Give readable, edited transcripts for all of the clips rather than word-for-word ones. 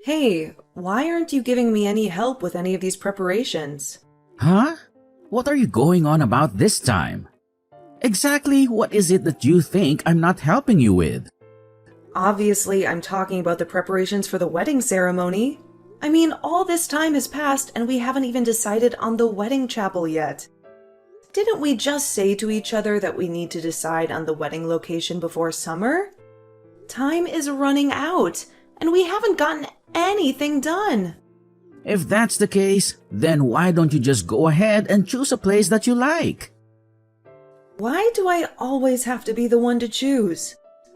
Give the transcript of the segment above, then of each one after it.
Hey, why aren't you giving me any help with any of these preparations? Huh? What are you going on about this time? Exactly what is it that you think I'm not helping you with? Obviously, I'm talking about the preparations for the wedding ceremony. I mean, all this time has passed and we haven't even decided on the wedding chapel yet. Didn't we just say to each other that we need to decide on the wedding location before summer? Time is running out, and we haven't gotten anything done. If that's the case, then why don't you just go ahead and choose a place that you like? Why do I always have to be the one to choose?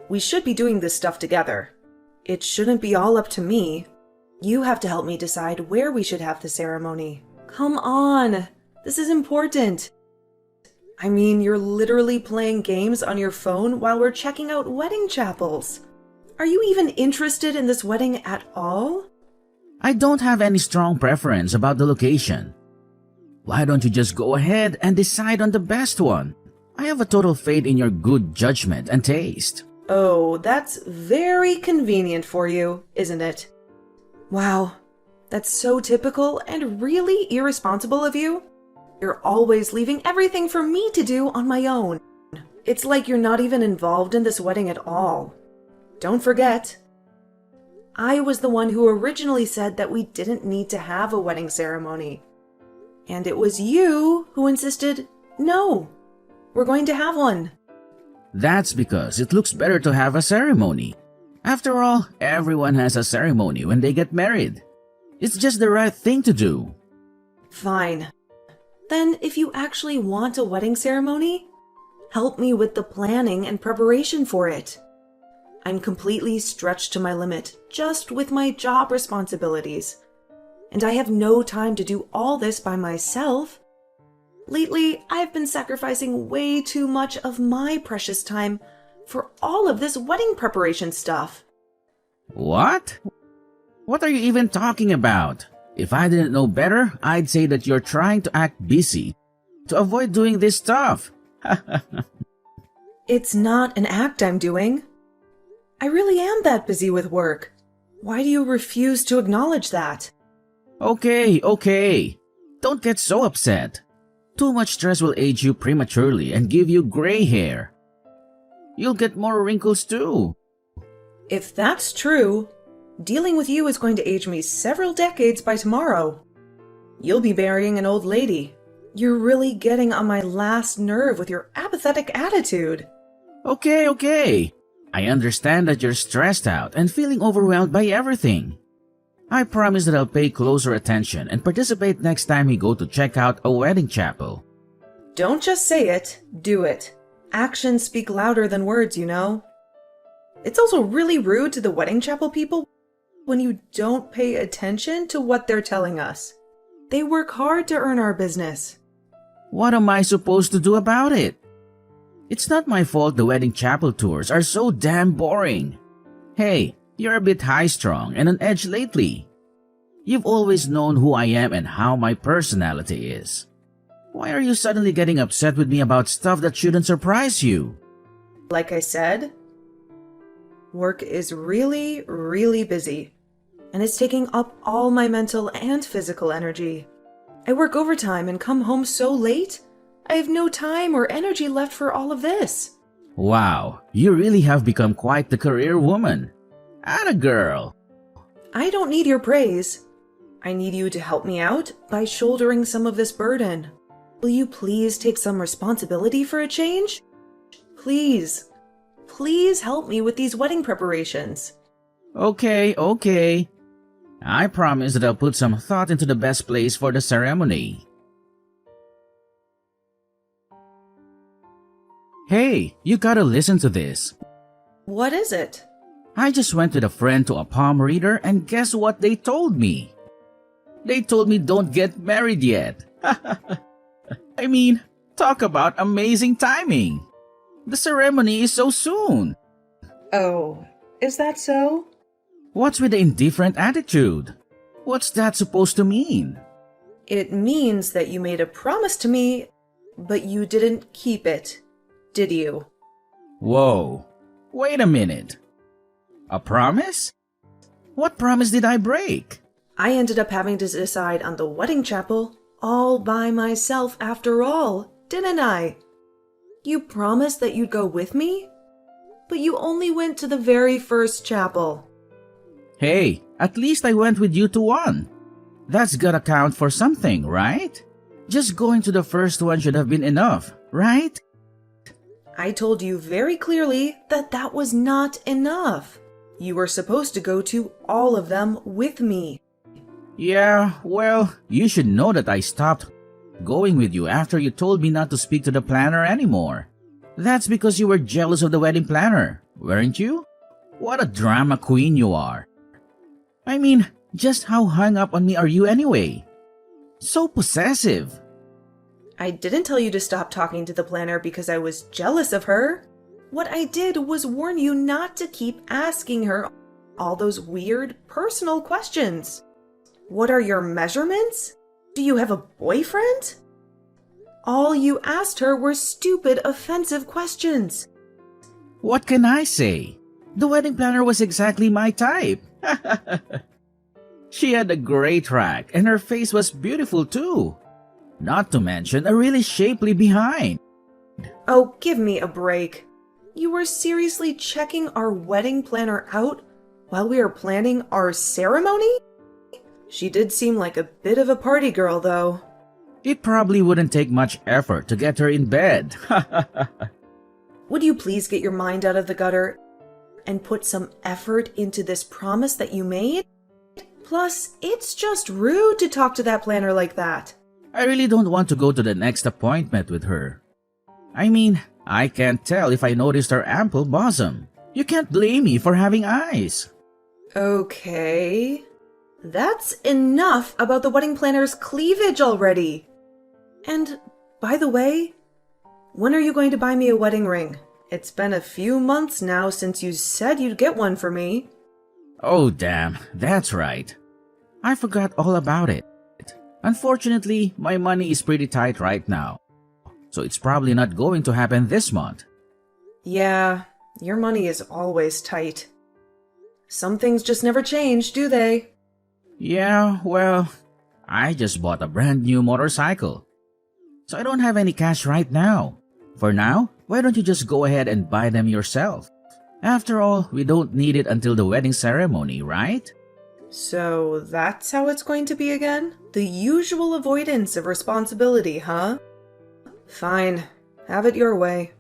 We should be doing this stuff together. It shouldn't be all up to me. You have to help me decide where we should have the ceremony. Come on, this is important. I mean, you're literally playing games on your phone while we're checking out wedding chapels. Are you even interested in this wedding at all? I don't have any strong preference about the location. Why don't you just go ahead and decide on the best one? I have a total faith in your good judgment and taste. Oh, that's very convenient for you, isn't it? Wow, that's so typical and really irresponsible of you. You're always leaving everything for me to do on my own. It's like you're not even involved in this wedding at all. Don't forget, I was the one who originally said that we didn't need to have a wedding ceremony. And it was you who insisted, no, we're going to have one. That's because it looks better to have a ceremony. After all, everyone has a ceremony when they get married. It's just the right thing to do. Fine. Then if you actually want a wedding ceremony, help me with the planning and preparation for it. I'm completely stretched to my limit just with my job responsibilities, and I have no time to do all this by myself. Lately, I've been sacrificing way too much of my precious time for all of this wedding preparation stuff. What? What are you even talking about? If I didn't know better, I'd say that you're trying to act busy to avoid doing this stuff. It's not an act I'm doing. I really am that busy with work. Why do you refuse to acknowledge that? Okay. Don't get so upset. Too much stress will age you prematurely and give you gray hair. You'll get more wrinkles too. If that's true, dealing with you is going to age me several decades by tomorrow. You'll be marrying an old lady. You're really getting on my last nerve with your apathetic attitude. Okay. I understand that you're stressed out and feeling overwhelmed by everything. I promise that I'll pay closer attention and participate next time we go to check out a wedding chapel. Don't just say it, do it. Actions speak louder than words, you know. It's also really rude to the wedding chapel people when you don't pay attention to what they're telling us. They work hard to earn our business. What am I supposed to do about it? It's not my fault the wedding chapel tours are so damn boring. Hey, you're a bit high-strung and on edge lately. You've always known who I am and how my personality is. Why are you suddenly getting upset with me about stuff that shouldn't surprise you? Like I said, work is really, really busy, and it's taking up all my mental and physical energy. I work overtime and come home so late, I have no time or energy left for all of this. Wow, you really have become quite the career woman. Atta girl. I don't need your praise. I need you to help me out by shouldering some of this burden. Will you please take some responsibility for a change? Please help me with these wedding preparations. Okay. I promise that I'll put some thought into the best place for the ceremony. Hey, you gotta listen to this. What is it? I just went with a friend to a palm reader and guess what they told me? They told me don't get married yet. I mean, talk about amazing timing. The ceremony is so soon. Oh, is that so? What's with the indifferent attitude? What's that supposed to mean? It means that you made a promise to me, but you didn't keep it, did you? Whoa, wait a minute. A promise? What promise did I break? I ended up having to decide on the wedding chapel all by myself after all, didn't I? You promised that you'd go with me, but you only went to the very first chapel. Hey, at least I went with you to one. That's gotta count for something, right? Just going to the first one should have been enough, right? I told you very clearly that that was not enough. You were supposed to go to all of them with me. Yeah, well, you should know that I stopped going with you after you told me not to speak to the planner anymore. That's because you were jealous of the wedding planner, weren't you? What a drama queen you are. I mean, just how hung up on me are you anyway? So possessive. I didn't tell you to stop talking to the planner because I was jealous of her. What I did was warn you not to keep asking her all those weird personal questions. What are your measurements? Do you have a boyfriend? All you asked her were stupid, offensive questions. What can I say? The wedding planner was exactly my type. She had a great rack and her face was beautiful too. Not to mention a really shapely behind. Oh, give me a break. You were seriously checking our wedding planner out while we were planning our ceremony? She did seem like a bit of a party girl, though. It probably wouldn't take much effort to get her in bed. Would you please get your mind out of the gutter and put some effort into this promise that you made? Plus, it's just rude to talk to that planner like that. I really don't want to go to the next appointment with her. I mean, I can't tell if I noticed her ample bosom. You can't blame me for having eyes. Okay. That's enough about the wedding planner's cleavage already. And, by the way, when are you going to buy me a wedding ring? It's been a few months now since you said you'd get one for me. Oh damn, that's right. I forgot all about it. Unfortunately, my money is pretty tight right now. So it's probably not going to happen this month. Yeah, your money is always tight. Some things just never change, do they? Yeah, well, I just bought a brand new motorcycle. So I don't have any cash right now. For now, why don't you just go ahead and buy them yourself? After all, we don't need it until the wedding ceremony, right? So that's how it's going to be again? The usual avoidance of responsibility, huh? Fine, have it your way.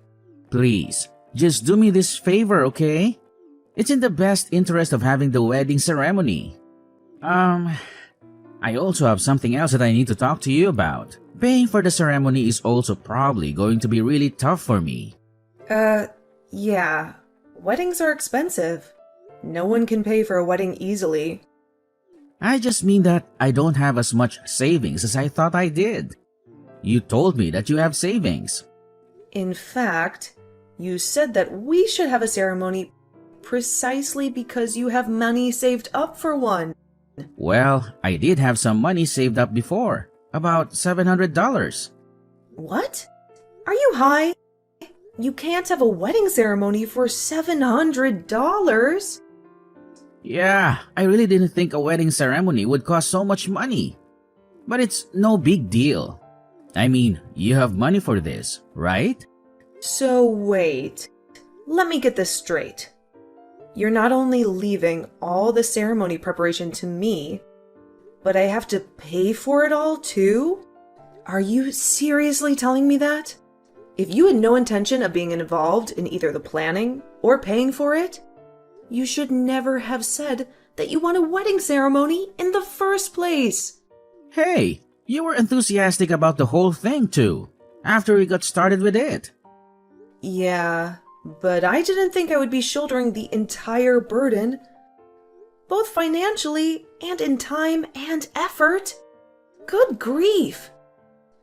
Please, just do me this favor, okay? It's in the best interest of having the wedding ceremony. I also have something else that I need to talk to you about. Paying for the ceremony is also probably going to be really tough for me. Yeah. Weddings are expensive. No one can pay for a wedding easily. I just mean that I don't have as much savings as I thought I did. You told me that you have savings. In fact, you said that we should have a ceremony precisely because you have money saved up for one. Well, I did have some money saved up before. About $700. What? Are you high? You can't have a wedding ceremony for $700. Yeah, I really didn't think a wedding ceremony would cost so much money. But it's no big deal. I mean, you have money for this, right? So wait, let me get this straight. You're not only leaving all the ceremony preparation to me, but I have to pay for it all too? Are you seriously telling me that? If you had no intention of being involved in either the planning or paying for it, you should never have said that you want a wedding ceremony in the first place. Hey, you were enthusiastic about the whole thing too, after we got started with it. Yeah, but I didn't think I would be shouldering the entire burden, both financially and in time and effort. Good grief.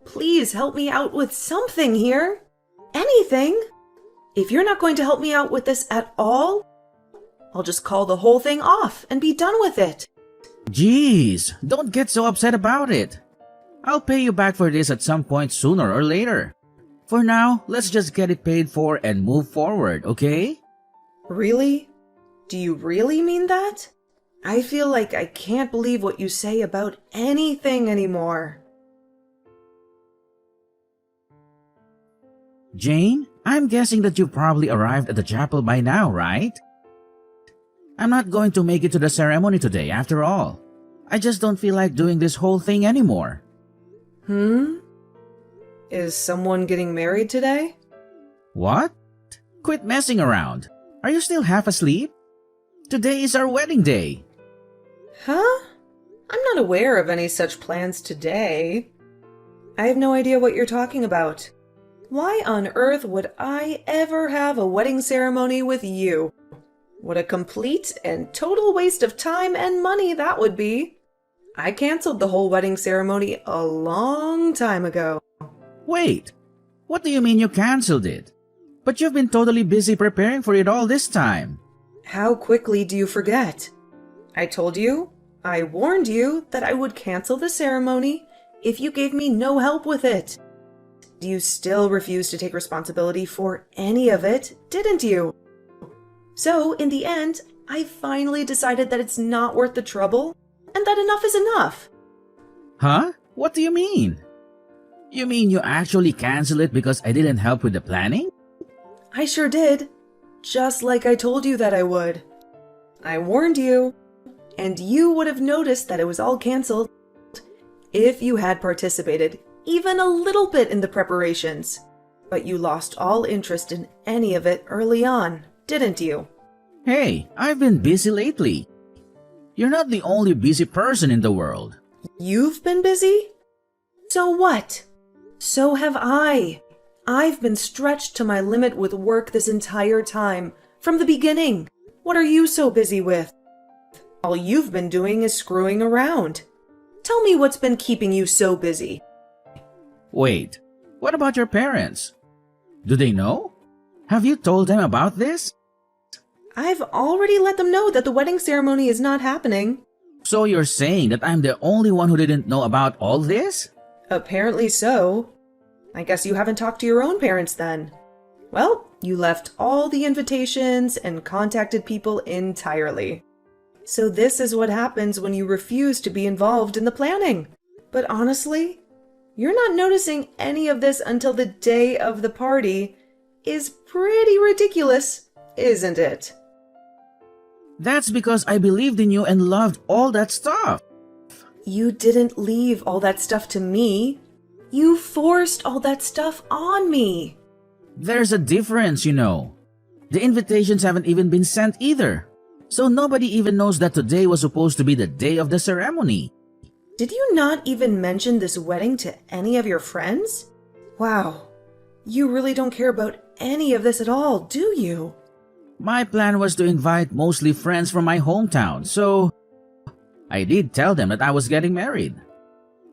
Please help me out with something here. Anything. If you're not going to help me out with this at all, I'll just call the whole thing off and be done with it. Jeez, don't get so upset about it. I'll pay you back for this at some point sooner or later. For now, let's just get it paid for and move forward, okay? Really? Do you really mean that? I feel like I can't believe what you say about anything anymore. Jane, I'm guessing that you probably arrived at the chapel by now, right? I'm not going to make it to the ceremony today after all. I just don't feel like doing this whole thing anymore. Is someone getting married today? What? Quit messing around. Are you still half asleep? Today is our wedding day. Huh? I'm not aware of any such plans today. I have no idea what you're talking about. Why on earth would I ever have a wedding ceremony with you? What a complete and total waste of time and money that would be. I canceled the whole wedding ceremony a long time ago. Wait, what do you mean you canceled it? But you've been totally busy preparing for it all this time. How quickly do you forget? I told you, I warned you that I would cancel the ceremony if you gave me no help with it. You still refused to take responsibility for any of it, didn't you? So, in the end, I finally decided that it's not worth the trouble and that enough is enough. Huh? What do you mean? You mean you actually canceled it because I didn't help with the planning? I sure did. Just like I told you that I would. I warned you, and you would have noticed that it was all canceled if you had participated even a little bit in the preparations. But you lost all interest in any of it early on, didn't you? Hey, I've been busy lately. You're not the only busy person in the world. You've been busy? So what? So have I. I've been stretched to my limit with work this entire time, from the beginning. What are you so busy with? All you've been doing is screwing around. Tell me what's been keeping you so busy. Wait, what about your parents? Do they know? Have you told them about this? I've already let them know that the wedding ceremony is not happening. So you're saying that I'm the only one who didn't know about all this? Apparently so. I guess you haven't talked to your own parents then. Well, you left all the invitations and contacted people entirely. So this is what happens when you refuse to be involved in the planning. But honestly, you're not noticing any of this until the day of the party is pretty ridiculous, isn't it? That's because I believed in you and loved all that stuff. You didn't leave all that stuff to me. You forced all that stuff on me. There's a difference, you know. The invitations haven't even been sent either. So nobody even knows that today was supposed to be the day of the ceremony. Did you not even mention this wedding to any of your friends? Wow, you really don't care about any of this at all, do you? My plan was to invite mostly friends from my hometown, so I did tell them that I was getting married.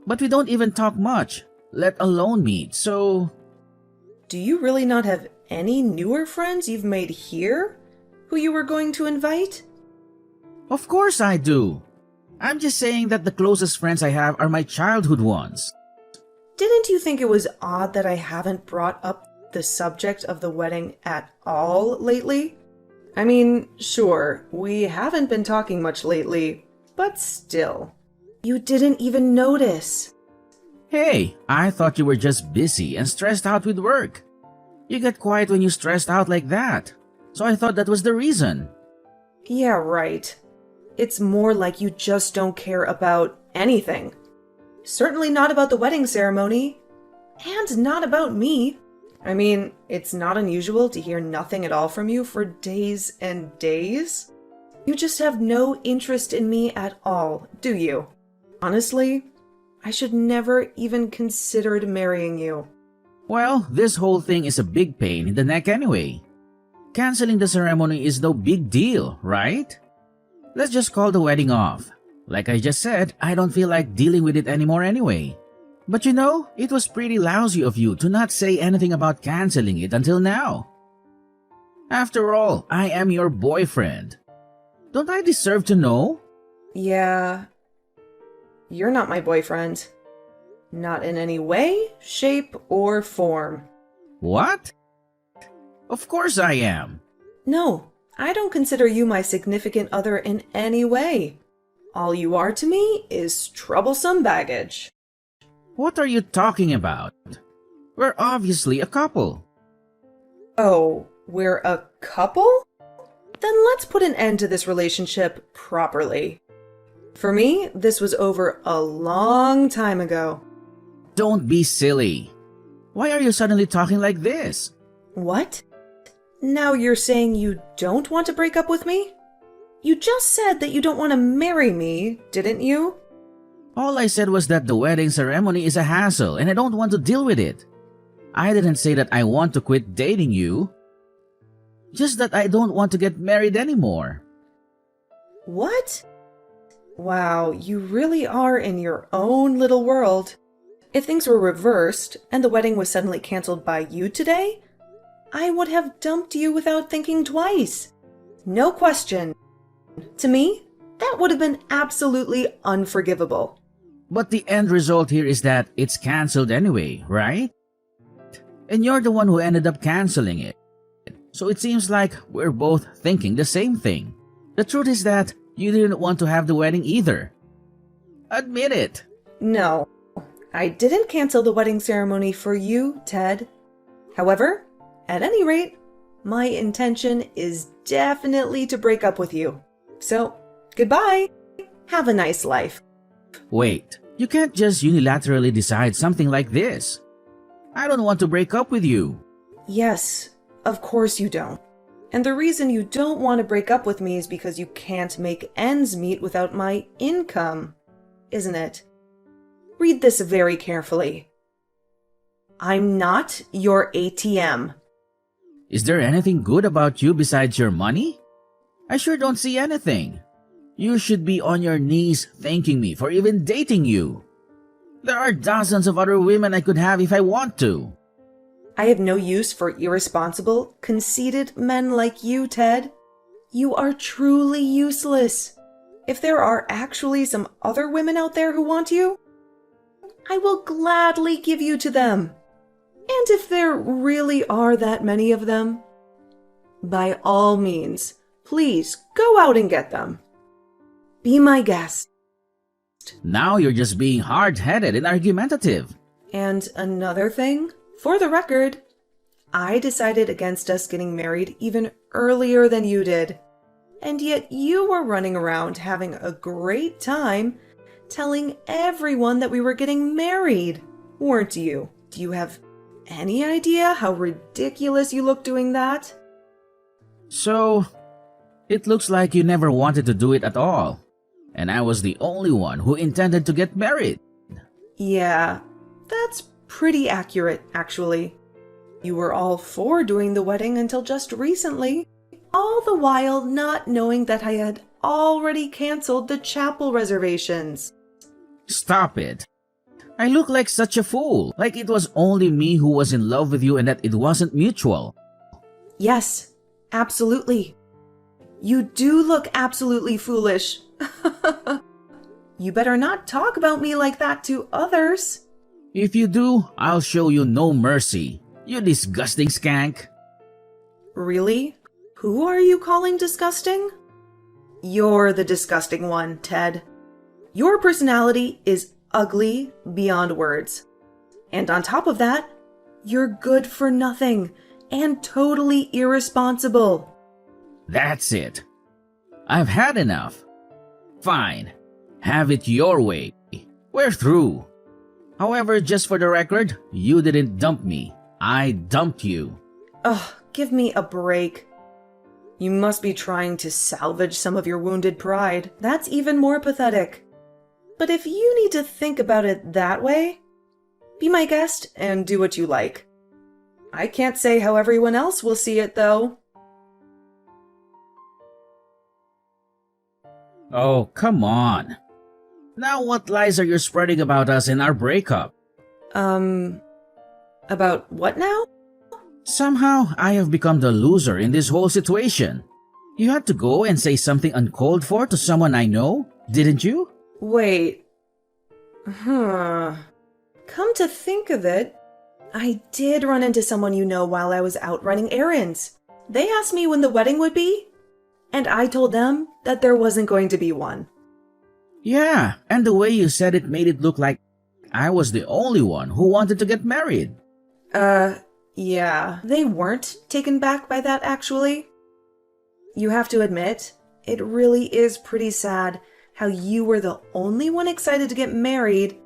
But we don't even talk much, let alone meet, so... Do you really not have any newer friends you've made here who you were going to invite? Of course I do. I'm just saying that the closest friends I have are my childhood ones. Didn't you think it was odd that I haven't brought up the subject of the wedding at all lately? I mean, sure, we haven't been talking much lately, but still. You didn't even notice. Hey, I thought you were just busy and stressed out with work. You get quiet when you're stressed out like that, so I thought that was the reason. Yeah, right. It's more like you just don't care about anything. Certainly not about the wedding ceremony. And not about me. I mean, it's not unusual to hear nothing at all from you for days and days. You just have no interest in me at all, do you? Honestly, I should never even considered marrying you. Well, this whole thing is a big pain in the neck anyway. Canceling the ceremony is no big deal, right? Let's just call the wedding off. Like I just said, I don't feel like dealing with it anymore anyway. But you know, it was pretty lousy of you to not say anything about canceling it until now. After all, I am your boyfriend. Don't I deserve to know? Yeah. You're not my boyfriend. Not in any way, shape, or form. What? Of course I am. No, I don't consider you my significant other in any way. All you are to me is troublesome baggage. What are you talking about? We're obviously a couple. Oh, we're a couple? Then let's put an end to this relationship properly. For me, this was over a long time ago. Don't be silly. Why are you suddenly talking like this? What? Now you're saying you don't want to break up with me? You just said that you don't want to marry me, didn't you? All I said was that the wedding ceremony is a hassle and I don't want to deal with it. I didn't say that I want to quit dating you. Just that I don't want to get married anymore. What? Wow, you really are in your own little world. If things were reversed and the wedding was suddenly canceled by you today, I would have dumped you without thinking twice. No question. To me, that would have been absolutely unforgivable. But the end result here is that it's cancelled anyway, right? And you're the one who ended up cancelling it. So it seems like we're both thinking the same thing. The truth is that you didn't want to have the wedding either. Admit it. No, I didn't cancel the wedding ceremony for you, Ted. However, at any rate, my intention is definitely to break up with you. So, goodbye. Have a nice life. Wait, you can't just unilaterally decide something like this. I don't want to break up with you. Yes, of course you don't. And the reason you don't want to break up with me is because you can't make ends meet without my income, isn't it? Read this very carefully. I'm not your ATM. Is there anything good about you besides your money? I sure don't see anything. You should be on your knees thanking me for even dating you. There are dozens of other women I could have if I want to. I have no use for irresponsible, conceited men like you, Ted. You are truly useless. If there are actually some other women out there who want you, I will gladly give you to them. And if there really are that many of them, by all means, please go out and get them. Be my guest. Now you're just being hard-headed and argumentative. And another thing, for the record, I decided against us getting married even earlier than you did. And yet you were running around having a great time telling everyone that we were getting married, weren't you? Do you have any idea how ridiculous you look doing that? So, it looks like you never wanted to do it at all. And I was the only one who intended to get married. Yeah, that's pretty accurate, actually. You were all for doing the wedding until just recently, all the while not knowing that I had already canceled the chapel reservations. Stop it. I look like such a fool, like it was only me who was in love with you and that it wasn't mutual. Yes, absolutely. You do look absolutely foolish. You better not talk about me like that to others. If you do, I'll show you no mercy, you disgusting skank. Really? Who are you calling disgusting? You're the disgusting one, Ted. Your personality is ugly beyond words. And on top of that, you're good for nothing and totally irresponsible. That's it. I've had enough. Fine. Have it your way. We're through. However, just for the record, you didn't dump me. I dumped you. Ugh, give me a break. You must be trying to salvage some of your wounded pride. That's even more pathetic. But if you need to think about it that way, be my guest and do what you like. I can't say how everyone else will see it, though. Oh, come on. Now what lies are you spreading about us and our breakup? About what now? Somehow, I have become the loser in this whole situation. You had to go and say something uncalled for to someone I know, didn't you? Wait. Come to think of it, I did run into someone you know while I was out running errands. They asked me when the wedding would be, and I told them that there wasn't going to be one. Yeah, and the way you said it made it look like I was the only one who wanted to get married. Yeah. They weren't taken back by that, actually. You have to admit, it really is pretty sad how you were the only one excited to get married,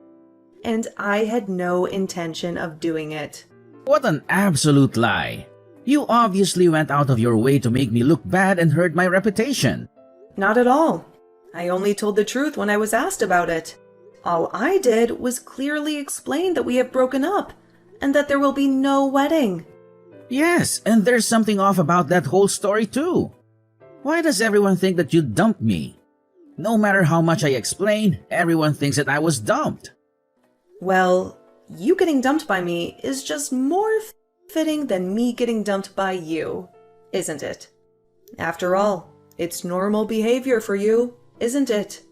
and I had no intention of doing it. What an absolute lie. You obviously went out of your way to make me look bad and hurt my reputation. Not at all. I only told the truth when I was asked about it. All I did was clearly explain that we have broken up, and that there will be no wedding. Yes, and there's something off about that whole story too. Why does everyone think that you dumped me? No matter how much I explain, everyone thinks that I was dumped. Well, you getting dumped by me is just more fitting than me getting dumped by you, isn't it? After all, it's normal behavior for you, isn't it?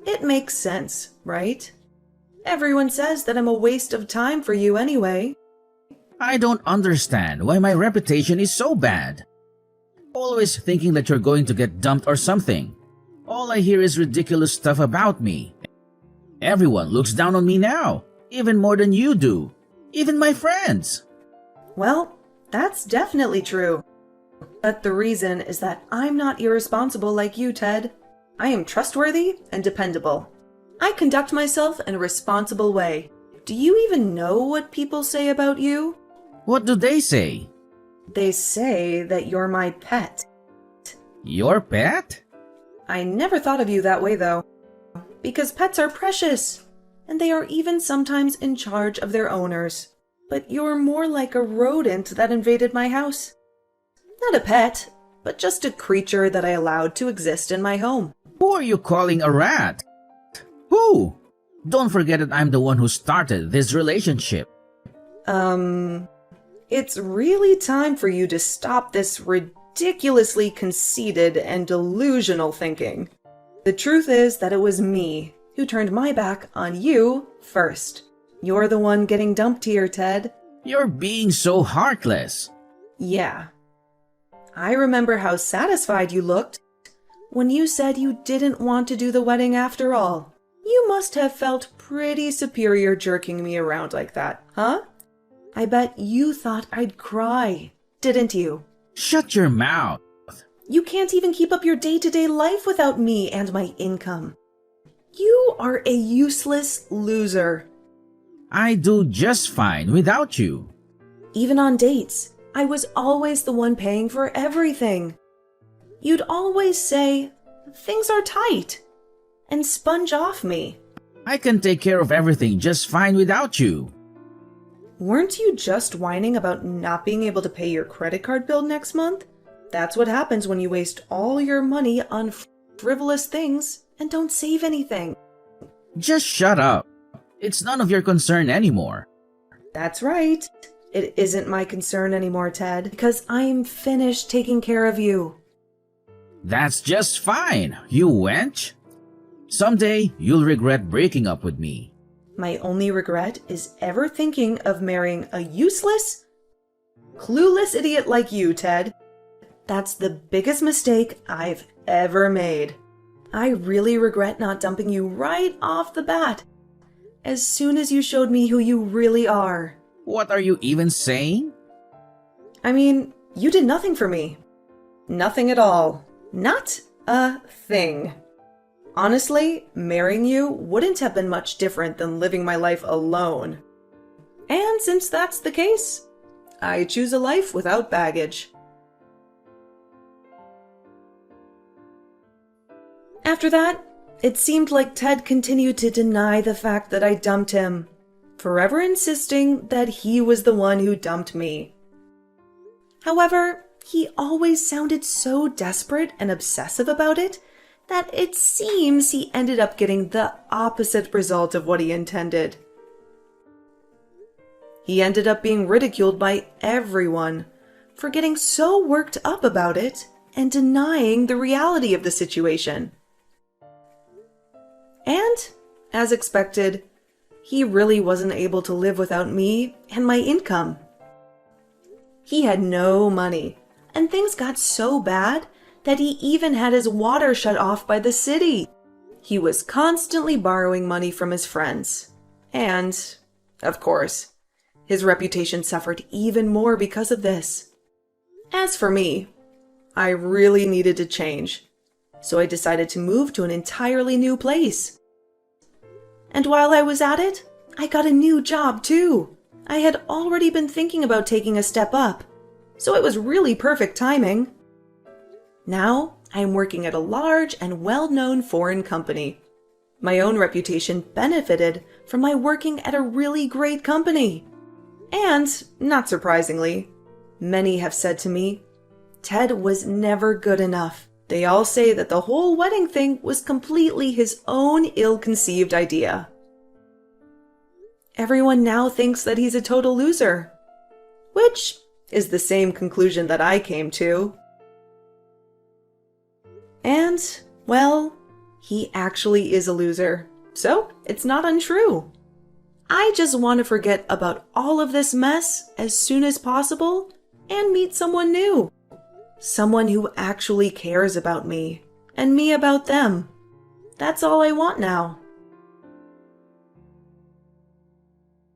It makes sense, right? Everyone says that I'm a waste of time for you anyway. I don't understand why my reputation is so bad. Always thinking that you're going to get dumped or something. All I hear is ridiculous stuff about me. Everyone looks down on me now, even more than you do. Even my friends. Well, that's definitely true. But the reason is that I'm not irresponsible like you, Ted. I am trustworthy and dependable. I conduct myself in a responsible way. Do you even know what people say about you? What do they say? They say that you're my pet. Your pet? I never thought of you that way, though. Because pets are precious, and they are even sometimes in charge of their owners. But you're more like a rodent that invaded my house. Not a pet, but just a creature that I allowed to exist in my home. Who are you calling a rat? Who? Don't forget that I'm the one who started this relationship. It's really time for you to stop this ridiculously conceited and delusional thinking. The truth is that it was me who turned my back on you first. You're the one getting dumped here, Ted. You're being so heartless. Yeah. I remember how satisfied you looked when you said you didn't want to do the wedding after all. You must have felt pretty superior jerking me around like that, huh? I bet you thought I'd cry, didn't you? Shut your mouth. You can't even keep up your day-to-day life without me and my income. You are a useless loser. I do just fine without you. Even on dates, I was always the one paying for everything. You'd always say, "Things are tight," and sponge off me. I can take care of everything just fine without you. Weren't you just whining about not being able to pay your credit card bill next month? That's what happens when you waste all your money on frivolous things and don't save anything. Just shut up. It's none of your concern anymore. That's right. It isn't my concern anymore, Ted, because I'm finished taking care of you. That's just fine, you wench. Someday, you'll regret breaking up with me. My only regret is ever thinking of marrying a useless, clueless idiot like you, Ted. That's the biggest mistake I've ever made. I really regret not dumping you right off the bat, as soon as you showed me who you really are. What are you even saying? I mean, you did nothing for me. Nothing at all. Not a thing. Honestly, marrying you wouldn't have been much different than living my life alone. And since that's the case, I choose a life without baggage. After that, it seemed like Ted continued to deny the fact that I dumped him, forever insisting that he was the one who dumped me. However, he always sounded so desperate and obsessive about it that it seems he ended up getting the opposite result of what he intended. He ended up being ridiculed by everyone for getting so worked up about it and denying the reality of the situation. And, as expected, he really wasn't able to live without me and my income. He had no money, and things got so bad that he even had his water shut off by the city. He was constantly borrowing money from his friends. And, of course, his reputation suffered even more because of this. As for me, I really needed to change, so I decided to move to an entirely new place. And while I was at it, I got a new job too. I had already been thinking about taking a step up, so it was really perfect timing. Now, I am working at a large and well-known foreign company. My own reputation benefited from my working at a really great company. And, not surprisingly, many have said to me, Ted was never good enough. They all say that the whole wedding thing was completely his own ill-conceived idea. Everyone now thinks that he's a total loser, which is the same conclusion that I came to. And, well, he actually is a loser, so it's not untrue. I just want to forget about all of this mess as soon as possible and meet someone new. Someone who actually cares about me, and me about them. That's all I want now.